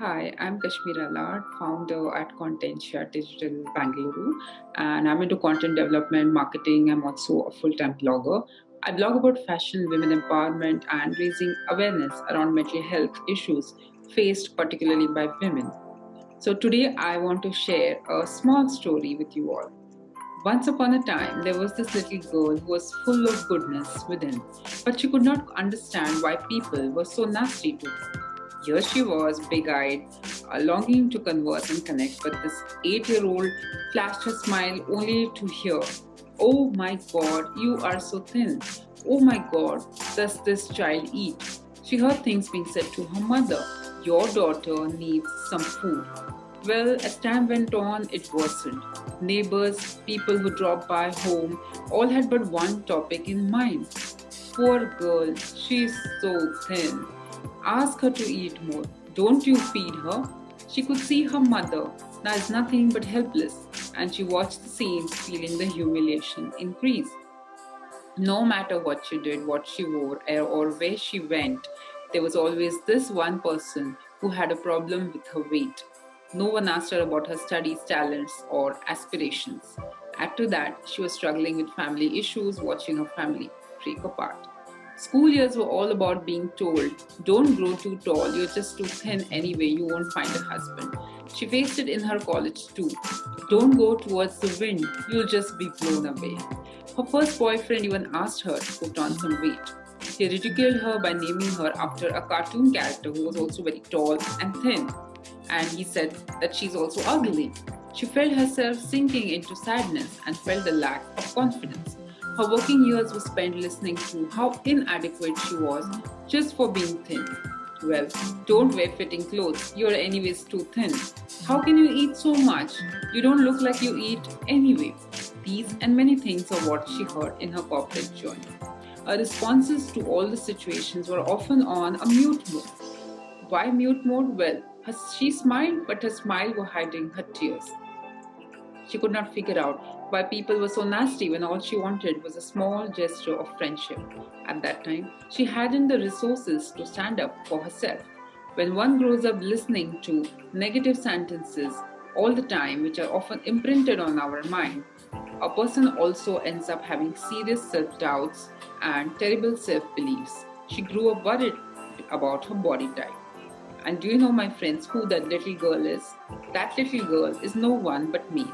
Hi, I'm Kashmira Lad, founder at Contentia Digital Bangalore, and I'm into content development, marketing. I'm also a full-time blogger. I blog about fashion, women empowerment, and raising awareness around mental health issues faced particularly by women. So today I want to share a small story with you all. Once upon a time, there was this little girl who was full of goodness within, but she could not understand why people were so nasty to her. Here she was, big eyed, longing to converse and connect, but this 8-year old flashed her smile only to hear, "Oh my god, you are so thin. Oh my god, does this child eat?" She heard things being said to her mother: "Your daughter needs some food." Well, as time went on, it worsened. Neighbors, people who dropped by home, all had but one topic in mind. "Poor girl, she's so thin. Ask her to eat more. Don't you feed her?" She could see her mother, now is nothing but helpless, and she watched the scenes, feeling the humiliation increase. No matter what she did, what she wore, or where she went, there was always this one person who had a problem with her weight. No one asked her about her studies, talents, or aspirations. Add to that, she was struggling with family issues, watching her family break apart. School years were all about being told, "Don't grow too tall, you're just too thin anyway, you won't find a husband." She faced it in her college too. "Don't go towards the wind, you'll just be blown away." Her first boyfriend even asked her to put on some weight. He ridiculed her by naming her after a cartoon character who was also very tall and thin. And he said that she's also ugly. She felt herself sinking into sadness and felt the lack of confidence. Her working years were spent listening to how inadequate she was just for being thin. "Well, don't wear fitting clothes. You're anyways too thin. How can you eat so much? You don't look like you eat anyway." These and many things are what she heard in her corporate journey. Her responses to all the situations were often on a mute mode. Why mute mode? Well, she smiled, but her smile was hiding her tears. She could not figure out why people were so nasty when all she wanted was a small gesture of friendship. At that time, she hadn't the resources to stand up for herself. When one grows up listening to negative sentences all the time, which are often imprinted on our mind, a person also ends up having serious self doubts and terrible self beliefs. She grew up worried about her body type. And do you know, my friends, who that little girl is? That little girl is no one but me.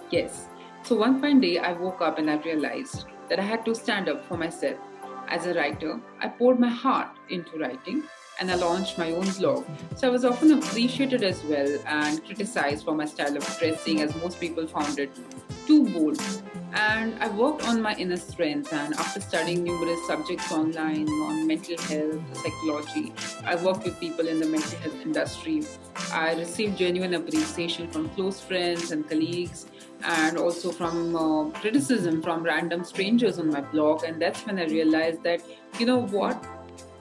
Yes. So one fine day, I woke up and I realized that I had to stand up for myself. As a writer, I poured my heart into writing and I launched my own blog. So I was often appreciated as well and criticized for my style of dressing, as most people found it too bold. And I worked on my inner strength. And after studying numerous subjects online on mental health, psychology, I worked with people in the mental health industry. I received genuine appreciation from close friends and colleagues, and also from criticism from random strangers on my blog. And that's when I realized that, you know what?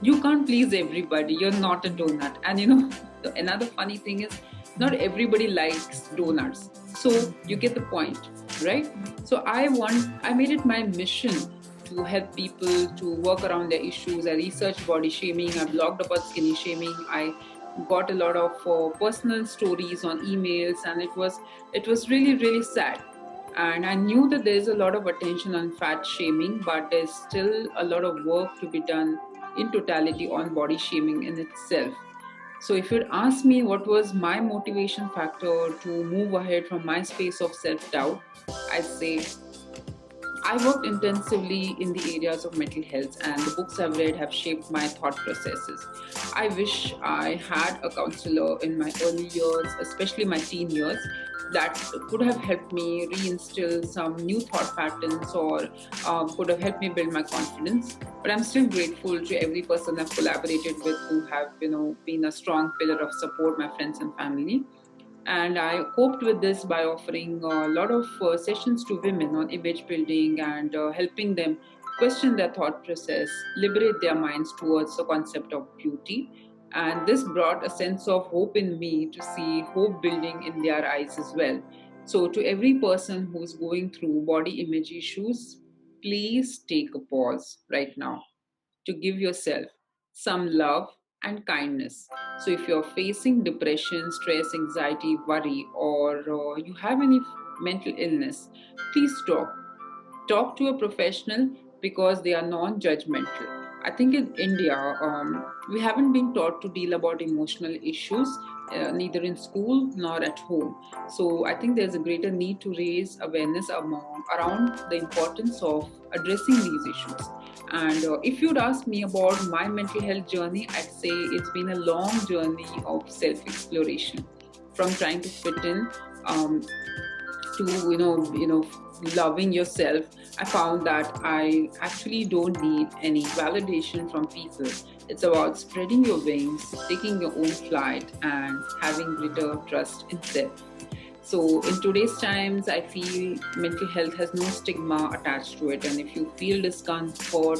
You can't please everybody. You're not a donut. And another funny thing is, not everybody likes donuts. So you get the point, right? So I made it my mission to help people to work around their issues. I researched body shaming. I blogged about skinny shaming. I got a lot of personal stories on emails, and it was really really sad. And I knew that there's a lot of attention on fat shaming, but there's still a lot of work to be done in totality on body shaming in itself. So, if you'd ask me what was my motivation factor to move ahead from my space of self doubt, I'd say I worked intensively in the areas of mental health, and the books I've read have shaped my thought processes. I wish I had a counselor in my early years, especially my teen years, that could have helped me reinstill some new thought patterns, or could have helped me build my confidence. But I'm still grateful to every person I've collaborated with who have, been a strong pillar of support, my friends and family. And I coped with this by offering a lot of sessions to women on image building and helping them question their thought process, liberate their minds towards the concept of beauty. And this brought a sense of hope in me to see hope building in their eyes as well. So, to every person who's going through body image issues, please take a pause right now to give yourself some love and kindness. So, if you're facing depression, stress, anxiety, worry, or you have any mental illness, please talk. Talk to a professional because they are non-judgmental. I think in India, we haven't been taught to deal about emotional issues, neither in school nor at home. So I think there's a greater need to raise awareness around the importance of addressing these issues. And if you'd ask me about my mental health journey, I'd say it's been a long journey of self-exploration, from trying to fit in, um, to loving yourself. I found that I actually don't need any validation from people. It's about spreading your wings, taking your own flight, and having greater trust in self. So, in today's times, I feel mental health has no stigma attached to it. And if you feel discomfort,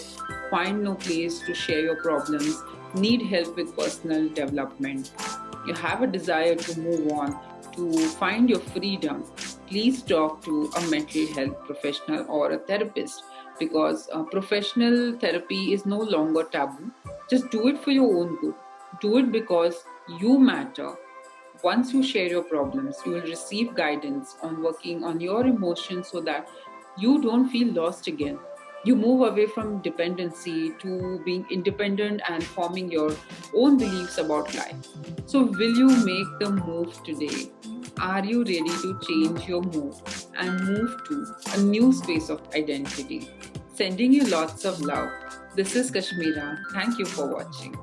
find no place to share your problems, need help with personal development, you have a desire to move on, to find your freedom, please talk to a mental health professional or a therapist, because professional therapy is no longer taboo. Just do it for your own good. Do it because you matter. Once you share your problems, you will receive guidance on working on your emotions so that you don't feel lost again. You move away from dependency to being independent and forming your own beliefs about life. So, will you make the move today? Are you ready to change your mood and move to a new space of identity? Sending you lots of love. This is Kashmira. Thank you for watching.